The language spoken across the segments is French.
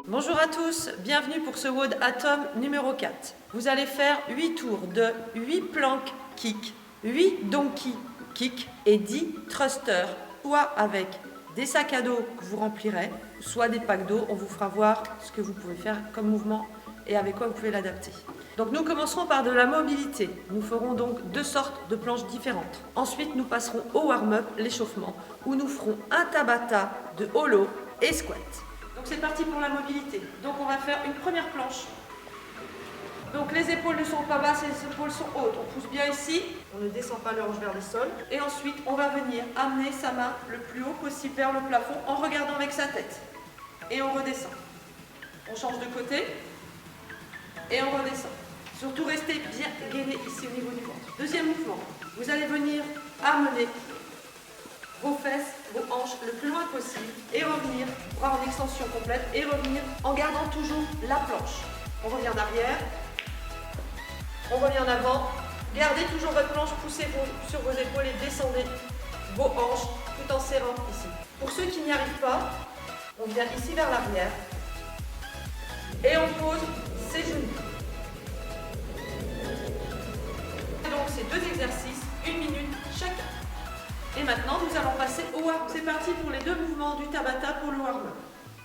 Bonjour à tous, bienvenue pour ce WOD Atom numéro 4. Vous allez faire 8 tours de 8 plank kick, 8 donkey kick et 10 thrusters, soit avec des sacs à dos que vous remplirez, soit des packs d'eau. On vous fera voir ce que vous pouvez faire comme mouvement et avec quoi vous pouvez l'adapter. Donc nous commencerons par de la mobilité. Nous ferons donc 2 sortes de planches différentes. Ensuite, nous passerons au warm-up, l'échauffement, où nous ferons un tabata de holo et squat. Donc c'est parti pour la mobilité. Donc on va faire une première planche. Donc les épaules ne sont pas basses, les épaules sont hautes. On pousse bien ici, on ne descend pas le hanche vers le sol. Et ensuite, on va venir amener sa main le plus haut possible vers le plafond en regardant avec sa tête. Et on redescend. On change de côté et on redescend. Surtout restez bien gainé ici au niveau du ventre. Deuxième mouvement, vous allez venir amener vos fesses, vos hanches le plus loin possible et revenir, bras en extension complète et revenir en gardant toujours la planche. On revient en arrière, on revient en avant, gardez toujours votre planche, poussez-vous sur vos épaules et descendez vos hanches tout en serrant ici. Pour ceux qui n'y arrivent pas, on vient ici vers l'arrière et on pose ses genoux. Donc ces 2 exercices, 1 minute chacun. Et maintenant, nous allons passer au warm-up. C'est parti pour les 2 mouvements du Tabata pour le warm-up.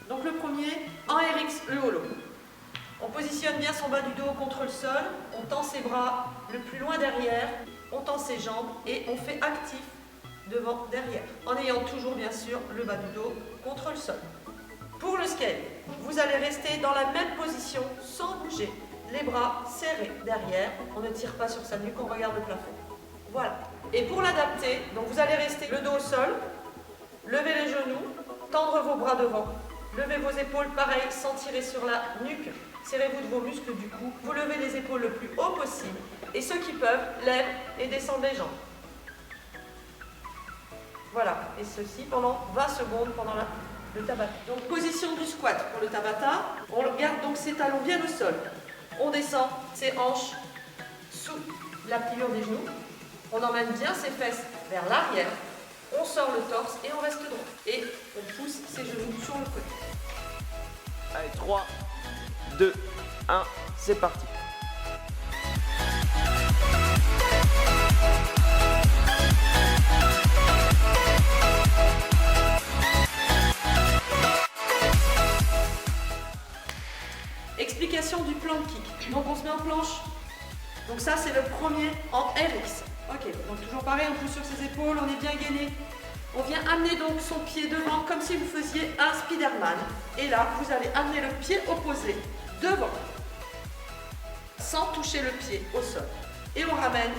Donc le premier, en RX, le holo. On positionne bien son bas du dos contre le sol, on tend ses bras le plus loin derrière, on tend ses jambes et on fait actif devant, derrière, en ayant toujours bien sûr le bas du dos contre le sol. Pour le scale, vous allez rester dans la même position sans bouger, les bras serrés derrière, on ne tire pas sur sa nuque, on regarde le plafond. Voilà. Et pour l'adapter, donc vous allez rester le dos au sol, lever les genoux, tendre vos bras devant, levez vos épaules, pareil, sans tirer sur la nuque, serrez-vous de vos muscles du cou, vous levez les épaules le plus haut possible, et ceux qui peuvent, lèvent et descendent les jambes. Voilà, et ceci pendant 20 secondes pendant le Tabata. Donc position du squat pour le Tabata, on garde donc ses talons bien au sol, on descend ses hanches sous la pliure des genoux, on emmène bien ses fesses vers l'arrière, on sort le torse et on reste droit. Et on pousse ses genoux sur le côté. Allez, 3, 2, 1, c'est parti. Explication du plank kick. Donc on se met en planche. Donc ça c'est le premier en RX. Ok, donc toujours pareil, on pousse sur ses épaules, on est bien gainé. On vient amener donc son pied devant comme si vous faisiez un Spider-Man. Et là, vous allez amener le pied opposé devant, sans toucher le pied au sol. Et on ramène,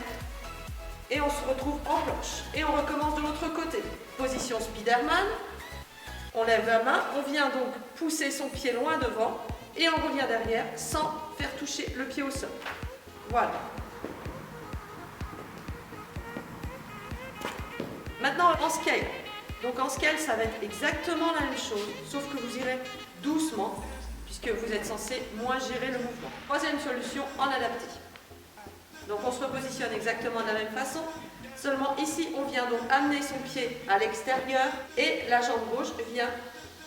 et on se retrouve en planche. Et on recommence de l'autre côté. Position Spider-Man, on lève la main, on vient donc pousser son pied loin devant, et on revient derrière sans faire toucher le pied au sol. Voilà. Maintenant en scale. Donc en scale, ça va être exactement la même chose, sauf que vous irez doucement, puisque vous êtes censé moins gérer le mouvement. Troisième solution, en adapté. Donc on se repositionne exactement de la même façon, seulement ici on vient donc amener son pied à l'extérieur et la jambe gauche vient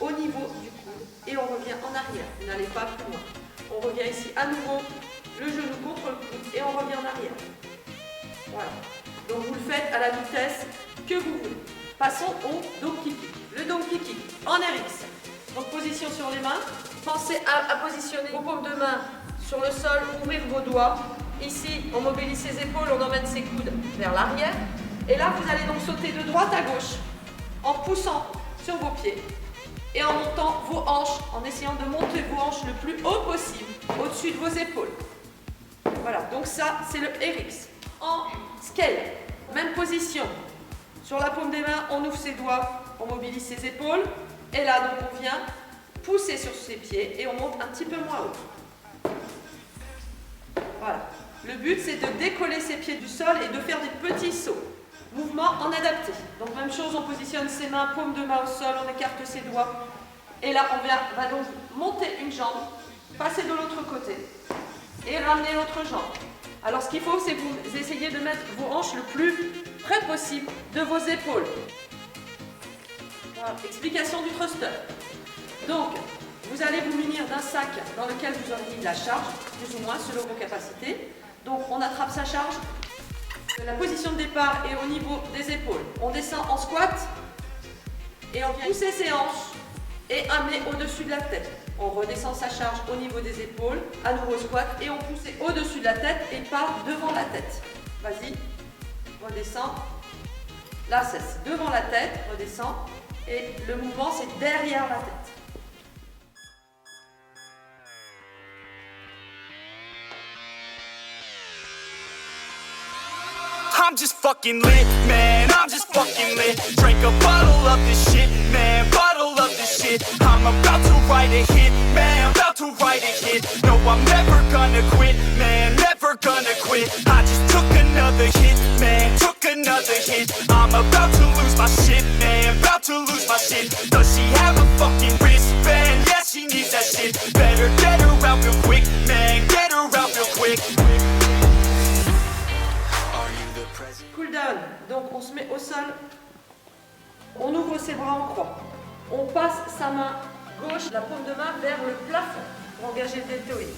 au niveau du coude et on revient en arrière. Vous n'allez pas plus loin. On revient ici à nouveau, le genou contre le coude et on revient en arrière. Voilà. Donc vous le faites à la vitesse que vous voulez. Passons au donkey kick. Le donkey kick en RX. Donc position sur les mains. Pensez à positionner vos paumes de main sur le sol, ouvrir vos doigts. Ici, on mobilise ses épaules, on emmène ses coudes vers l'arrière. Et là, vous allez donc sauter de droite à gauche en poussant sur vos pieds et en montant vos hanches, en essayant de monter vos hanches le plus haut possible, au-dessus de vos épaules. Voilà, donc ça, c'est le RX. En scale, même position. Sur la paume des mains, on ouvre ses doigts, on mobilise ses épaules. Et là, donc, on vient pousser sur ses pieds et on monte un petit peu moins haut. Voilà. Le but, c'est de décoller ses pieds du sol et de faire des petits sauts. Mouvement en adapté. Donc, même chose, on positionne ses mains, paume de main au sol, on écarte ses doigts. Et là, on va donc monter une jambe, passer de l'autre côté et ramener l'autre jambe. Alors ce qu'il faut, c'est que vous essayez de mettre vos hanches le plus près possible de vos épaules. Voilà. Explication du thruster. Donc, vous allez vous munir d'un sac dans lequel vous aurez mis de la charge, plus ou moins selon vos capacités. Donc on attrape sa charge. La position de départ est au niveau des épaules. On descend en squat et on vient pousser ses hanches et amener au-dessus de la tête. On redescend sa charge au niveau des épaules, à nouveau squat et on pousse au-dessus de la tête et part devant la tête. Vas-y, redescends. Là, c'est devant la tête, redescends. Et le mouvement, c'est derrière la tête. I'm just fucking lit, man, I'm just fucking lit. Drink a bottle of this shit, man, bottle of this shit. I'm about to write a hit, man, about to write a hit. No, I'm never gonna quit, man, never gonna quit. I just took another hit, man, took another hit. I'm about to lose my shit, man, about to lose my shit. Does she have a fucking wristband? Yeah, she needs that shit. Better get her out real quick, man, get her out real quick. Cool down, donc on se met au sol, on ouvre ses bras en croix, on passe sa main gauche, la paume de main vers le plafond pour engager le deltoïde.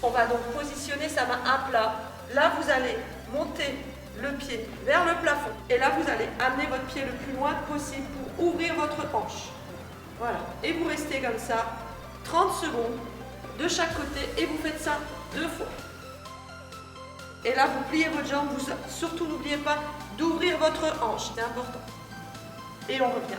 On va donc positionner sa main à plat, là vous allez monter le pied vers le plafond et là vous allez amener votre pied le plus loin possible pour ouvrir votre hanche. Voilà, et vous restez comme ça 30 secondes de chaque côté et vous faites ça 2 fois. Et là, vous pliez votre jambe, surtout n'oubliez pas d'ouvrir votre hanche, c'est important. Et on revient.